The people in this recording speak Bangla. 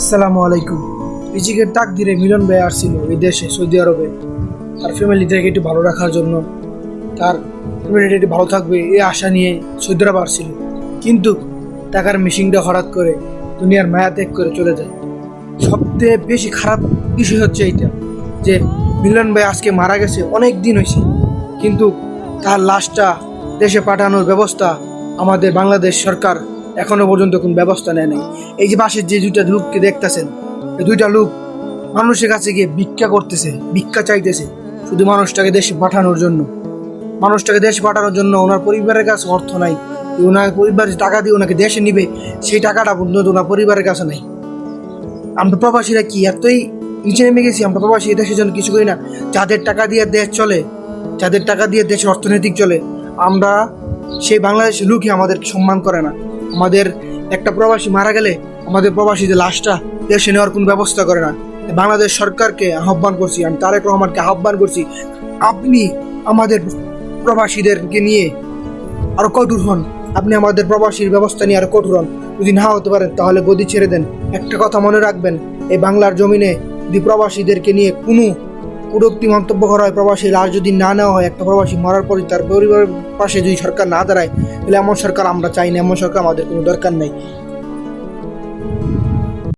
আসসালামু আলাইকুম। রিজিকের তাকদিরে মিলন ভাই আসছিল এই দেশে সৌদি আরবে তার ফ্যামিলিটাকে একটু ভালো রাখার জন্য, তার ফ্যামিলিটা একটু ভালো থাকবে এই আশা নিয়ে সৌদি আরব আসছিল। কিন্তু টাকার মিশিংটা হঠাৎ করে দুনিয়ার মায়া ত্যাগ করে চলে যায়। সবচেয়ে বেশি খারাপ বিষয় হচ্ছে এইটা যে মিলন ভাই আজকে মারা গেছে, অনেক দিন হয়েছে, কিন্তু তার লাশটা দেশে পাঠানোর ব্যবস্থা আমাদের বাংলাদেশ সরকার এখনো পর্যন্ত কোনো ব্যবস্থা নেয় নাই। এই যে পাশের যে দুইটা লোককে দেখতেছেন, এই দুইটা লোক মানুষের কাছে গিয়ে ভিক্ষা করতেছে, ভিক্ষা চাইতেছে শুধু মানুষটাকে দেশে পাঠানোর জন্য। মানুষটাকে দেশে পাঠানোর জন্য ওনার পরিবারের কাছে অর্থ নাই। ওনার পরিবার যে টাকা দিয়ে ওনাকে দেশে নিবে সেই টাকাটা পর্যন্ত ওনার পরিবারের কাছে নাই। আমরা প্রবাসীরা কি এতই নিচে নেমে গেছি? আমরা প্রবাসী দেশের জন্য কিছু করি না? যাদের টাকা দিয়ে দেশ চলে, যাদের টাকা দিয়ে দেশের অর্থনৈতিক চলে, আমরা সেই বাংলাদেশের লোকই আমাদের সম্মান করে না। আমাদের একটা প্রবাসী মারা গেলে আমাদের প্রবাসীদের লাশটা দেশে নেওয়ার কোনো ব্যবস্থা করে না। বাংলাদেশ সরকারকে আহ্বান করছি, আমি তারেক রহমানকে আহ্বান করছি, আপনি আমাদের প্রবাসীদেরকে নিয়ে আরো কঠোর হন। আপনি আমাদের প্রবাসীর ব্যবস্থা নিয়ে আরো কঠোর হন। যদি না হতে পারেন তাহলে গদি ছেড়ে দেন। একটা কথা মনে রাখবেন, এই বাংলার জমিনে যদি প্রবাসীদেরকে নিয়ে কোনো কটূক্তি মন্তব্য করা হয়, প্রবাসী লাশ যদি না নেওয়া হয়, একটা প্রবাসী মরার পরে তার পরিবারের পাশে যদি সরকার না দাঁড়ায়, তাহলে এমন সরকার আমরা চাই না, এমন সরকার আমাদের কোনো দরকার নেই।